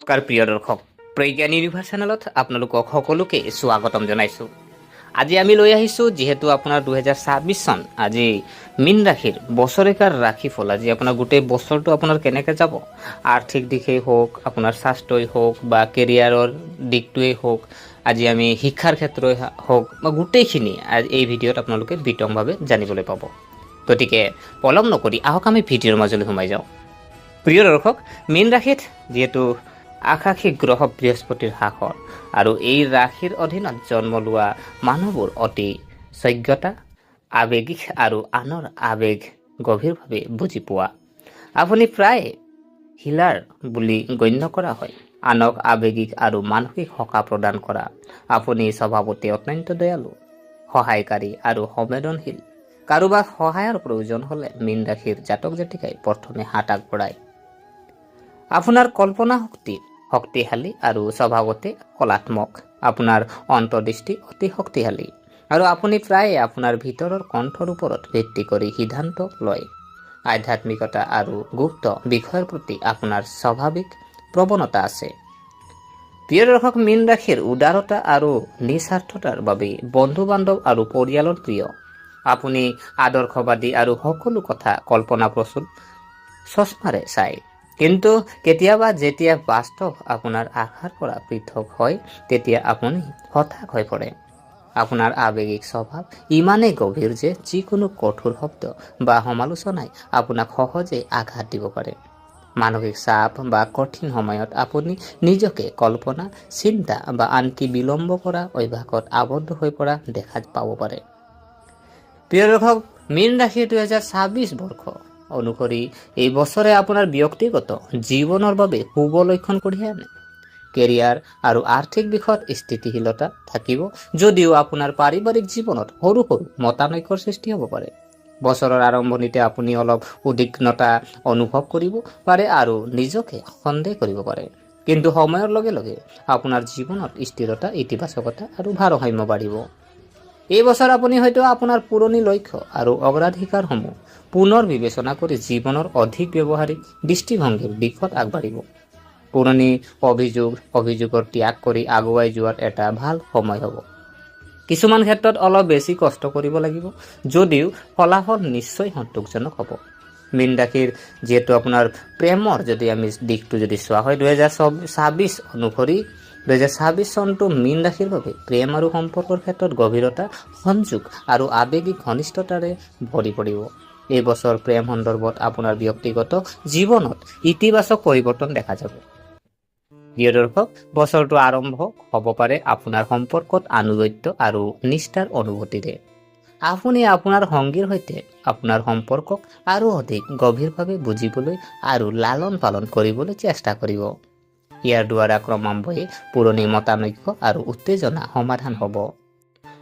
নমস্কাৰ প্ৰিয় দৰ্শক, প্ৰজ্ঞান ইউনিভাৰ্ছ চেনেলত আপোনালোকক সকলোকে স্বাগতম জনাইছোঁ। আজি আমি লৈ আহিছোঁ, যিহেতু আপোনাৰ 2026 চন, আজি মীন ৰাশিৰ বছৰেকাৰ ৰাশিফল। আজি আপোনাৰ গোটেই বছৰটো আপোনাৰ কেনেকৈ যাব, আৰ্থিক দিশেই হওক, আপোনাৰ স্বাস্থ্যই হওক বা কেৰিয়াৰৰ দিশটোৱেই হওক, আজি আমি শিক্ষাৰ ক্ষেত্ৰই হওক বা গোটেইখিনি এই ভিডিঅ'ত আপোনালোকে বিতংভাৱে জানিবলৈ পাব। গতিকে পলম নকৰি আহক আমি ভিডিঅ'ৰ মাজলৈ সোমাই যাওঁ। প্ৰিয় দৰ্শক, মীন ৰাশিত যিহেতু আকাশী গ্ৰহ বৃহস্পতিৰ শাসন আৰু এই ৰাশিৰ অধীনত জন্ম লোৱা মানুহবোৰ অতি সজ্ঞতা, আৱেগিক আৰু আনৰ আৱেগ গভীৰভাৱে বুজি পোৱা। আপুনি প্ৰায় হিলাৰ বুলি গণ্য কৰা হয়। আনক আৱেগিক আৰু মানসিক সকাহ প্ৰদান কৰা। আপুনি স্বভাৱতে অত্যন্ত দয়ালু, সহায়কাৰী আৰু সংবেদনশীল। কাৰোবাক সহায়ৰ প্ৰয়োজন হ'লে মীন ৰাশিৰ জাতক জাতিকাই প্ৰথমে হাত আগবঢ়ায়। আপোনাৰ কল্পনা শক্তি শক্তিশালী আৰু স্বভাৱতে কলাত্মক। আপোনাৰ অন্তৰ্দৃষ্টি অতি শক্তিশালী আৰু আপুনি প্ৰায়ে আপোনাৰ ভিতৰৰ কণ্ঠৰ ওপৰত ভিত্তি কৰি সিদ্ধান্ত লয়। আধ্যাত্মিকতা আৰু গুপ্ত বিষয়ৰ প্ৰতি আপোনাৰ স্বাভাৱিক প্ৰৱণতা আছে। প্ৰিয় দৰ্শক, মীন ৰাশিৰ উদাৰতা আৰু নিস্বাৰ্থতাৰ বাবে বন্ধু বান্ধৱ আৰু পৰিয়ালৰ প্ৰিয়। আপুনি আদৰ্শবাদী আৰু সকলো কথা কল্পনাপ্ৰসূত চশমাৰে চায়। কিন্তু কেতিয়াবা যেতিয়া বাস্তৱ আপোনাৰ আশাৰ পৰা পৃথক হয়, তেতিয়া আপুনি হতাশ হৈ পৰে। আপোনাৰ আৱেগিক স্বভাৱ ইমানেই গভীৰ যে যিকোনো কঠোৰ শব্দ বা সমালোচনাই আপোনাক সহজে আঘাত দিব পাৰে। মানসিক চাপ বা কঠিন সময়ত আপুনি নিজকে কল্পনা, চিন্তা বা আনকি বিলম্ব কৰা অভ্যাসত আবদ্ধ হৈ পৰা দেখা পাব পাৰে। প্ৰিয় দৰ্শক, মীন ৰাশিৰ 2026 বৰ্ষ অনুসৰি এই বছৰে আপোনাৰ ব্যক্তিগত জীৱনৰ বাবে শুভ লক্ষণ কঢ়িয়াই আনে। কেৰিয়াৰ আৰু আৰ্থিক দিশত স্থিতিশীলতা থাকিব, যদিও আপোনাৰ পাৰিবাৰিক জীৱনত সৰু সৰু মতানৈক্যৰ সৃষ্টি হ'ব পাৰে। বছৰৰ আৰম্ভণিতে আপুনি অলপ উদ্বিগ্নতা অনুভৱ কৰিব পাৰে আৰু নিজকে সন্দেহ কৰিব পাৰে। কিন্তু সময়ৰ লগে লগে আপোনাৰ জীৱনত স্থিৰতা, ইতিবাচকতা আৰু ভাৰসাম্য বাঢ়িব। এই বছৰ আপুনি হয়তো আপোনাৰ পুৰণি লক্ষ্য আৰু অগ্ৰাধিকাৰসমূহ পুনৰ বিবেচনা কৰি জীৱনৰ অধিক ব্যৱহাৰিক দৃষ্টিভংগীৰ দিশত আগবাঢ়িব। পুৰণি অভিযোগৰ ত্যাগ কৰি আগুৱাই যোৱাৰ এটা ভাল সময় হ'ব। কিছুমান ক্ষেত্ৰত অলপ বেছি কষ্ট কৰিব লাগিব, যদিও ফলাফল নিশ্চয় সন্তোষজনক হ'ব। মীন ৰাশিৰ যিহেতু আপোনাৰ প্ৰেমৰ যদি আমি দিশটো যদি চোৱা হয়, 2026 অনুসৰি 2026 চনটো মীন ৰাশিৰ বাবে প্ৰেম আৰু সম্পৰ্কৰ ক্ষেত্ৰত গভীৰতা, সংযোগ আৰু আৱেগিক ঘনিষ্ঠতাৰে ভৰি পৰিব। এই বছৰ প্ৰেম সন্দৰ্ভত আপোনাৰ ব্যক্তিগত জীৱনত ইতিবাচক পৰিৱৰ্তন দেখা যাব। প্ৰিয় দৰ্শক, বছৰটো আৰম্ভ হ'ব পাৰে আপোনাৰ সম্পৰ্কত আনুগত্য আৰু নিষ্ঠাৰ অনুভূতিৰে। আপুনি আপোনাৰ সংগীৰ সৈতে আপোনাৰ সম্পৰ্কক আৰু অধিক গভীৰভাৱে বুজিবলৈ আৰু লালন পালন কৰিবলৈ চেষ্টা কৰিব। ইয়াৰ দ্বাৰা ক্ৰমান্বয়ে পুৰণি মতানৈক্য আৰু উত্তেজনা সমাধান হ'ব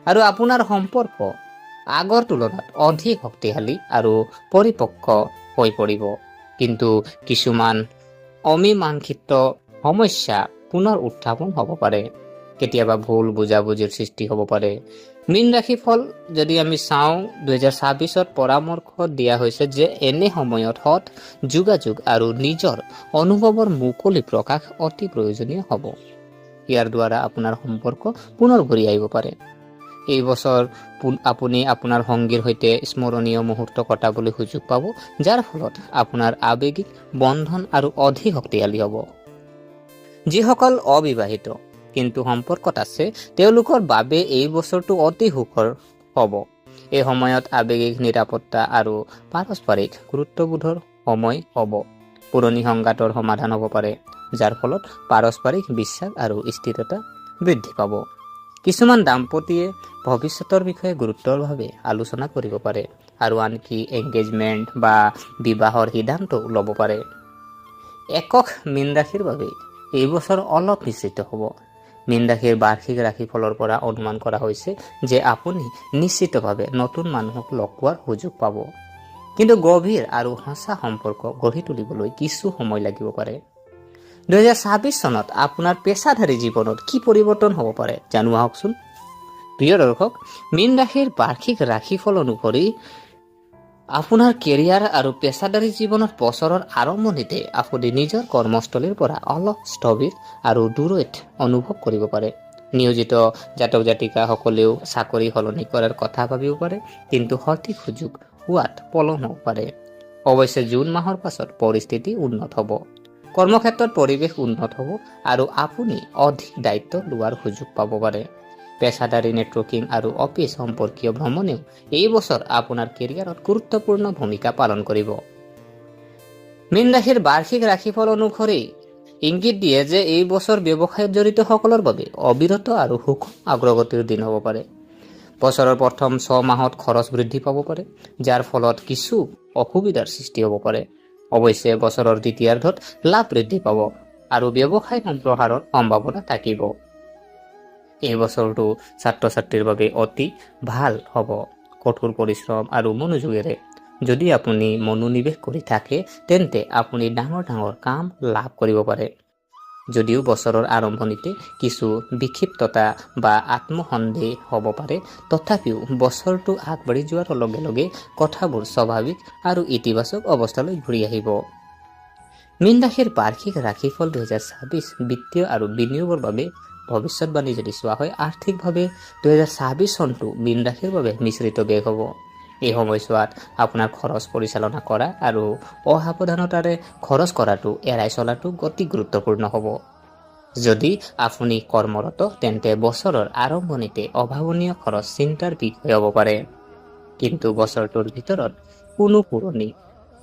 আৰু আপোনাৰ সম্পৰ্ক আগৰ তুলনাত অধিক শক্তিশালী আৰু পৰিপক্ক হৈ পৰিব। কিন্তু কিছুমান অমীমাংসিত সমস্যা পুনৰ উত্থাপন হ'ব পাৰে। কেতিয়াবা ভুল বুজাবুজিৰ সৃষ্টি হ'ব পাৰে। মীন ৰাশি ফল যদি আমি চাওঁ, 2026ত পৰামৰ্শ দিয়া হৈছে যে এনে সময়ত সৎ যোগাযোগ আৰু নিজৰ অনুভৱৰ মুকলি প্ৰকাশ অতি প্ৰয়োজনীয় হ'ব। ইয়াৰ দ্বাৰা আপোনাৰ সম্পৰ্ক পুনৰ ঘূৰি আহিব পাৰে। এই বছৰ আপুনি আপোনাৰ সংগীৰ সৈতে স্মৰণীয় মুহূৰ্ত কটাবলৈ সুযোগ পাব, যাৰ ফলত আপোনাৰ আৱেগিক বন্ধন আৰু অধিক শক্তিশালী হ'ব। যিসকল অবিবাহিত কিন্তু সম্পৰ্কত আছে, তেওঁলোকৰ বাবে এই বছৰটো অতি সুখৰ হ'ব। এই সময়ত আৱেগিক নিৰাপত্তা আৰু পাৰস্পৰিক গুৰুত্ববোধৰ সময় হ'ব। পুৰণি সংঘাতৰ সমাধান হ'ব পাৰে, যাৰ ফলত পাৰস্পৰিক বিশ্বাস আৰু স্থিৰতা বৃদ্ধি পাব। কিছুমান দাম্পতীয়ে ভৱিষ্যতৰ বিষয়ে গুৰুতৰভাৱে আলোচনা কৰিব পাৰে আৰু আনকি এংগেজমেণ্ট বা বিবাহৰ সিদ্ধান্তও ল'ব পাৰে। একক মীন ৰাশিৰ বাবে এই বছৰ অলপ নিশ্চিত হ'ব। মীন ৰাশিৰ বাৰ্ষিক ৰাশিফলৰ পৰা অনুমান কৰা হৈছে যে আপুনি নিশ্চিতভাৱে নতুন মানুহক লগ পোৱাৰ সুযোগ পাব। কিন্তু গভীৰ আৰু সঁচা সম্পৰ্ক গঢ়ি তুলিবলৈ কিছু সময় লাগিব পাৰে। 2026 চনত আপোনাৰ পেছাদাৰী জীৱনত কি পৰিৱৰ্তন হ'ব পাৰে জানো আহকচোন। প্ৰিয় দৰ্শক, মীন ৰাশিৰ বাৰ্ষিক ৰাশিফল অনুসৰি আপোনাৰ কেৰিয়াৰ আৰু পেছাদাৰী জীৱনত বছৰৰ আৰম্ভণিতে আপুনি নিজৰ কৰ্মস্থলীৰ পৰা অলপ স্থবিৰ আৰু দূৰৈত অনুভৱ কৰিব পাৰে। নিয়োজিত জাতক জাতিকাসকলেও চাকৰি সলনি কৰাৰ কথা ভাবিব পাৰে, কিন্তু সঠিক সুযোগ হোৱাত পলম হ'ব পাৰে। অৱশ্যে জুন মাহৰ পাছত পৰিস্থিতি উন্নত হ'ব, কৰ্মক্ষেত্ৰত পৰিৱেশ উন্নত হ'ব আৰু আপুনি অধিক দায়িত্ব লোৱাৰ সুযোগ পাব পাৰে। পেছাদাৰী নেটৱৰ্কিং আৰু অফিচ সম্পৰ্কীয় ভ্ৰমণেও এই বছৰ আপোনাৰ কেৰিয়াৰত গুৰুত্বপূৰ্ণ ভূমিকা পালন কৰিব। মীন ৰাশিৰ বাৰ্ষিক ৰাশিফল অনুসৰি ইংগিত দিয়ে যে এই বছৰ ব্যৱসায়ত জড়িত সকলৰ বাবে অবিৰত আৰু সুখম অগ্ৰগতিৰ দিন হ'ব পাৰে। বছৰৰ প্ৰথম 6 মাহত খৰচ বৃদ্ধি পাব পাৰে, যাৰ ফলত কিছু অসুবিধাৰ সৃষ্টি হ'ব পাৰে। অৱশ্যে বছৰৰ দ্বিতীয়াৰ্ধত লাভ বৃদ্ধি পাব আৰু ব্যৱসায় সম্প্ৰসাৰৰ সম্ভাৱনা থাকিব। এই বছৰটো ছাত্ৰ ছাত্ৰীৰ বাবে অতি ভাল হ'ব। কঠোৰ পৰিশ্ৰম আৰু মনোযোগেৰে যদি আপুনি মনোনিৱেশ কৰি থাকে, তেন্তে আপুনি ডাঙৰ ডাঙৰ কাম লাভ কৰিব পাৰে। যদিও বছৰৰ আৰম্ভণিতে কিছু বিক্ষিপ্ততা বা আত্মসন্দেহ হ'ব পাৰে, তথাপিও বছৰটো আগবাঢ়ি যোৱাৰ লগে লগে কথাবোৰ স্বাভাৱিক আৰু ইতিবাচক অৱস্থালৈ ঘূৰি আহিব। মীন ৰাশিৰ বাৰ্ষিক ৰাশিফল 2026 বিত্তীয় আৰু বিনিয়োগৰ বাবে ভৱিষ্যতবাণী যদি চোৱা হয়, আৰ্থিকভাৱে 2026 চনটো মীন ৰাশিৰ বাবে মিশ্ৰিত বেগ হ'ব। এই সময়ছোৱাত আপোনাৰ খৰচ পৰিচালনা কৰা আৰু অসাৱধানতাৰে খৰচ কৰাটো এৰাই চলাটো অতি গুৰুত্বপূৰ্ণ হ'ব। যদি আপুনি কৰ্মৰত, তেন্তে বছৰৰ আৰম্ভণিতে অভাৱনীয় খৰচ চিন্তাৰ বিষয় হ'ব পাৰে। কিন্তু বছৰটোৰ ভিতৰত কোনো পুৰণি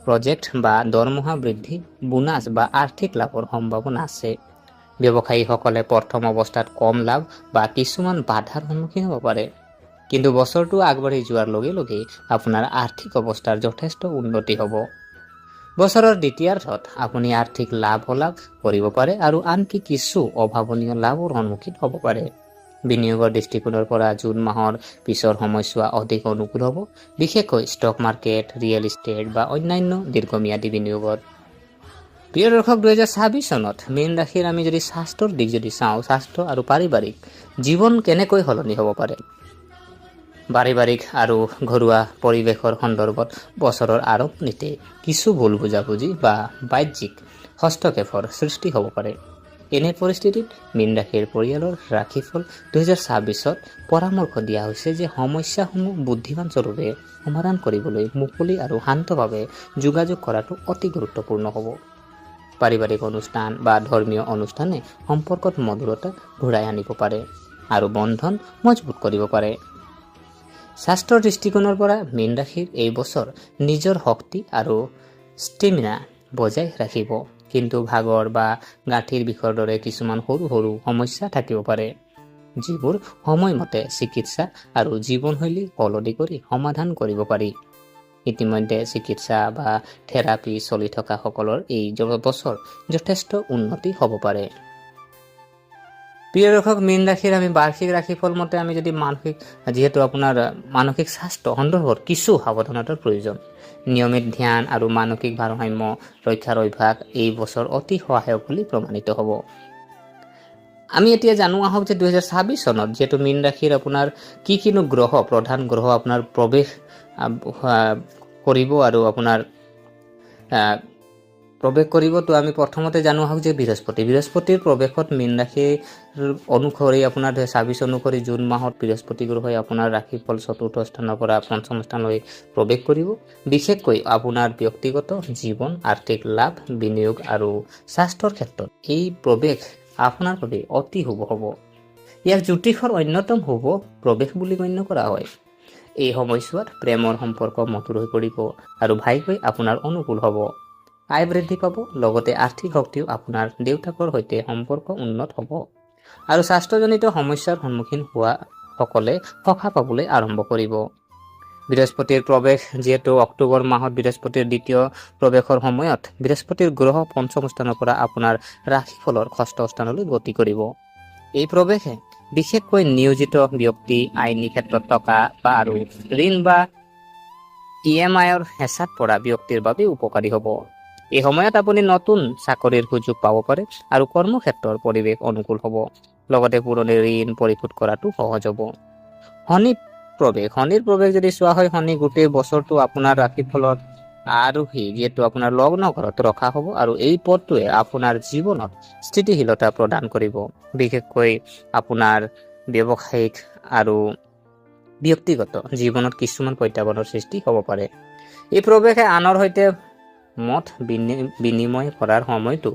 প্ৰজেক্ট বা দৰমহা বৃদ্ধি, বোনাছ বা আৰ্থিক লাভৰ সম্ভাৱনা আছে। ব্যৱসায়ীসকলে প্ৰথম অৱস্থাত কম লাভ বা কিছুমান বাধাৰ সন্মুখীন হ'ব পাৰে, কিন্তু বছৰটো আগবাঢ়ি যোৱাৰ লগে লগে আপোনাৰ আৰ্থিক অৱস্থাৰ যথেষ্ট উন্নতি হ'ব। বছৰৰ দ্বিতীয়াৰ্ধত আপুনি আৰ্থিক লাভ কৰিব পাৰে আৰু আনকি কিছু অভাৱনীয় লাভৰ সন্মুখীন হ'ব পাৰে। বিনিয়োগৰ দৃষ্টিকোণৰ পৰা জুন মাহৰ পিছৰ সময়ছোৱা অধিক অনুকূল হ'ব, বিশেষকৈ ষ্টক মাৰ্কেট, ৰিয়েল ইষ্টেট বা অন্যান্য দীৰ্ঘম্যাদী বিনিয়োগত। প্ৰিয় দৰ্শক, 2026 চনত মীন ৰাশিৰ আমি যদি স্বাস্থ্যৰ দিশ যদি চাওঁ, স্বাস্থ্য আৰু পাৰিবাৰিক জীৱন কেনেকৈ সলনি হ'ব পাৰে। পাৰিবাৰিক আৰু ঘৰুৱা পৰিৱেশৰ সন্দৰ্ভত বছৰৰ আৰম্ভণিতে কিছু ভুল বুজাবুজি বা বাহ্যিক হস্তক্ষেপৰ সৃষ্টি হ'ব পাৰে। এনে পৰিস্থিতিত মীন ৰাশিৰ পৰিয়ালৰ ৰাশিফল 2026ত পৰামৰ্শ দিয়া হৈছে যে সমস্যাসমূহ বুদ্ধিমান স্বৰূপে সমাধান কৰিবলৈ মুকলি আৰু শান্তভাৱে যোগাযোগ কৰাটো অতি গুৰুত্বপূৰ্ণ হ'ব। পাৰিবাৰিক অনুষ্ঠান বা ধৰ্মীয় অনুষ্ঠানে সম্পৰ্কত মধুৰতা ঘূৰাই আনিব পাৰে আৰু বন্ধন মজবুত কৰিব পাৰে। স্বাস্থ্যৰ দৃষ্টিকোণৰ পৰা মীন ৰাশিৰ এই বছৰ নিজৰ শক্তি আৰু ষ্টেমিনা বজাই ৰাখিব, কিন্তু ভাগৰ বা গাঁঠিৰ বিষৰ দৰে কিছুমান সৰু সৰু সমস্যা থাকিব পাৰে, যিবোৰ সময়মতে চিকিৎসা আৰু জীৱনশৈলী সলনি কৰি সমাধান কৰিব পাৰি। ইতিমধ্যে চিকিৎসা বা থেৰাপি চলি থকা সকলৰ এই বছৰ যথেষ্ট উন্নতি হ'ব পাৰে। প্ৰিয় দৰ্শক, মীন ৰাশিৰ আমি বাৰ্ষিক ৰাশিফল মতে আমি যদি যিহেতু আপোনাৰ মানসিক স্বাস্থ্য সন্দৰ্ভত কিছু সাৱধানতাৰ প্ৰয়োজন। নিয়মিত ধ্যান আৰু মানসিক ভাৰসাম্য ৰক্ষাৰ অভ্যাস এই বছৰ অতি সহায়ক বুলি প্ৰমাণিত হ'ব। আমি এতিয়া জানো আহক যে 2026 চনত যিহেতু মীন ৰাশিৰ আপোনাৰ কিনো প্ৰধান গ্ৰহ আপোনাৰ প্ৰৱেশ কৰিব আৰু আপোনাৰ প্ৰৱেশ কৰিব, তো আমি প্ৰথমতে জানো আহক যে বৃহস্পতিৰ প্ৰৱেশত মীন ৰাশিৰ অনুসৰি আপোনাৰ 2026 অনুসৰি জুন মাহত বৃহস্পতি গ্ৰহই আপোনাৰ ৰাশিফল চতুৰ্থ স্থানৰ পৰা পঞ্চম স্থানলৈ প্ৰৱেশ কৰিব। বিশেষকৈ আপোনাৰ ব্যক্তিগত জীৱন, আৰ্থিক লাভ, বিনিয়োগ আৰু স্বাস্থ্যৰ ক্ষেত্ৰত এই প্ৰৱেশ আপোনাৰ বাবে অতি শুভ হ'ব। ইয়াক জ্যোতিষৰ অন্যতম শুভ প্ৰৱেশ বুলি গণ্য কৰা হয়। এই সময়ছোৱাত প্ৰেমৰ সম্পৰ্ক মধুৰ হৈ পৰিব আৰু ভাইকৈ আপোনাৰ অনুকূল হ'ব। আয় বৃদ্ধি পাব, লগতে আৰ্থিক শক্তিও আপোনাৰ দেউতাকৰ সৈতে সম্পৰ্ক উন্নত হ'ব আৰু স্বাস্থ্যজনিত সমস্যাৰ সন্মুখীন হোৱা সকলে সকাহ পাবলৈ আৰম্ভ কৰিব। বৃহস্পতিৰ প্ৰৱেশ যিহেতু অক্টোবৰ মাহত বৃহস্পতিৰ দ্বিতীয় প্ৰৱেশৰ সময়ত বৃহস্পতিৰ গ্ৰহ পঞ্চম স্থানৰ পৰা আপোনাৰ ৰাশিফলৰ ষষ্ঠ স্থানলৈ গতি কৰিব। এই প্ৰৱেশে বিশেষকৈ নিয়োজিত ব্যক্তি, আইনী ক্ষেত্ৰত থকা বা আৰু ঋণ বা EMIৰ হেঁচাত পৰা ব্যক্তিৰ বাবে উপকাৰী হ'ব। এই সময়ত আপুনি নতুন চাকৰিৰ সুযোগ পাব পাৰে আৰু কৰ্মক্ষেত্ৰৰ পৰিৱেশ অনুকূল হ'ব, লগতে পুৰণি ঋণ পৰিশোধ কৰাটো সহজ হ'ব। শনি শনিৰ প্ৰৱেশ যদি চোৱা হয়, শনি গোটেই বছৰটো আপোনাৰ ৰাশিফলত আৰোহী যিহেতু আপোনাৰ লগ্ন ঘৰত ৰখা হ'ব আৰু এই পথটোৱে আপোনাৰ জীৱনত স্থিতিশীলতা প্ৰদান কৰিব। বিশেষকৈ আপোনাৰ ব্যৱসায়িক আৰু ব্যক্তিগত জীৱনত কিছুমান প্ৰত্যাহ্বানৰ সৃষ্টি হ'ব পাৰে। এই প্ৰৱেশে আনৰ সৈতে মত বিনিময় কৰাৰ সময়টো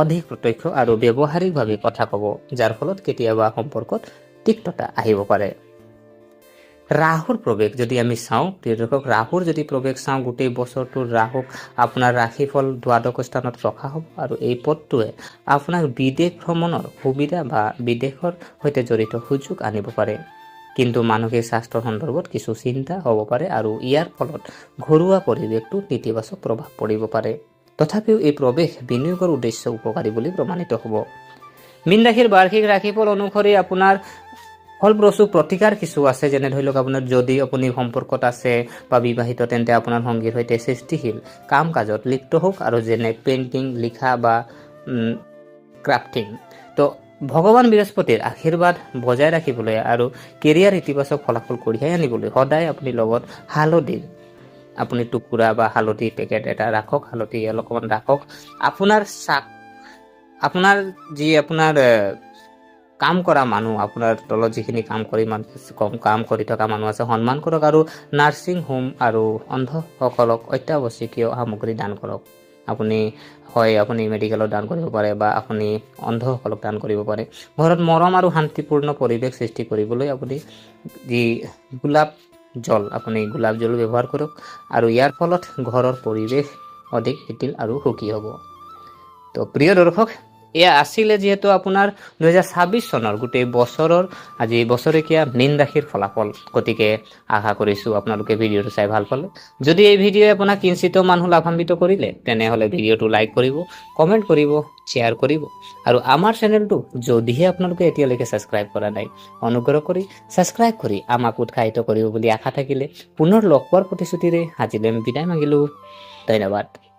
অধিক প্ৰত্যক্ষ আৰু ব্যৱহাৰিকভাৱে কথা ক'ব, যাৰ ফলত কেতিয়াবা সম্পৰ্কত তিক্ততা আহিব পাৰে। ৰাহুৰ প্ৰৱেশ যদি আমি চাওঁ, প্ৰিয় দৰ্শক, ৰাহুৰ যদি প্ৰৱেশ চাওঁ, গোটেই বছৰটো ৰাহুক আপোনাৰ ৰাশিফল দ্বাদশ স্থানত ৰখা হ'ব আৰু এই পথটোৱে আপোনাক বিদেশ ভ্ৰমণৰ সুবিধা বা বিদেশৰ সৈতে জড়িত সুযোগ আনিব পাৰে। কিন্তু মানসিক স্বাস্থ্যৰ সন্দৰ্ভত কিছু চিন্তা হ'ব পাৰে আৰু ইয়াৰ ফলত ঘৰুৱা পৰিৱেশটো নেতিবাচক প্ৰভাৱ পৰিব পাৰে। তথাপিও এই প্ৰৱেশ বিনিয়োগৰ উদ্দেশ্য উপকাৰী বুলি প্ৰমাণিত হ'ব। মীন ৰাশিৰ বাৰ্ষিক ৰাশিফল অনুসৰি আপোনাৰ ফলপ্ৰসূ প্ৰতিকাৰ কিছু আছে, যেনে ধৰি লওক আপোনাৰ যদি আপুনি সম্পৰ্কত আছে বা বিবাহিত, তেন্তে আপোনাৰ সংগীৰ সৈতে সৃষ্টিশীল কাম কাজত লিপ্ত হওক, আৰু যেনে পেইণ্টিং, লিখা বা ক্ৰাফটিং। তো ভগৱান বৃহস্পতিৰ আশীৰ্বাদ বজাই ৰাখিবলৈ আৰু কেৰিয়াৰ ইতিবাচক ফলাফল কঢ়িয়াই আনিবলৈ সদায় আপুনি লগত হালধিৰ আপুনি টুকুৰা বা হালধি পেকেট এটা ৰাখক, হালধি অলপমান ৰাখক। আপোনাৰ যি আপোনাৰ কাম কৰা মানুহ, আপোনাৰ তলত যিখিনি কাম কৰি থকা মানুহ আছে, সন্মান কৰক আৰু নাৰ্ছিং হোম আৰু অন্ধসকলক অত্যাৱশ্যকীয় সামগ্ৰী দান কৰক। আপুনি মেডিকেলত দান কৰিব পাৰে বা আপুনি অন্ধসকলক দান কৰিব পাৰে। ঘৰত মৰম আৰু শান্তিপূৰ্ণ পৰিৱেশ সৃষ্টি কৰিবলৈ আপুনি যি গোলাপ জল ব্যৱহাৰ কৰক, আৰু ইয়াৰ ফলত ঘৰৰ পৰিৱেশ অধিক শিথিল আৰু সুখী হ'ব। তো প্ৰিয় দৰ্শক, এয়া আছিলে যিহেতু আপোনাৰ 2026 চনৰ গোটেই বছৰৰ আজি বছৰেকীয়া মীন ৰাশিৰ ফলাফল। গতিকে আশা কৰিছোঁ আপোনালোকে ভিডিঅ'টো চাই ভাল পালে। যদি এই ভিডিঅ'ই আপোনাক কিঞ্চিত মানুহ লাভান্বিত কৰিলে, তেনেহ'লে ভিডিঅ'টো লাইক কৰিব, কমেণ্ট কৰিব, শ্বেয়াৰ কৰিব, আৰু আমাৰ চেনেলটো যদিহে আপোনালোকে এতিয়ালৈকে ছাবস্ক্ৰাইব কৰা নাই, অনুগ্ৰহ কৰি ছাবস্ক্ৰাইব কৰি আমাক উৎসাহিত কৰিব বুলি আশা থাকিলে পুনৰ লগ পোৱাৰ প্ৰতিশ্ৰুতিৰে আজিলৈ আমি বিদায় মাগিলোঁ। ধন্যবাদ।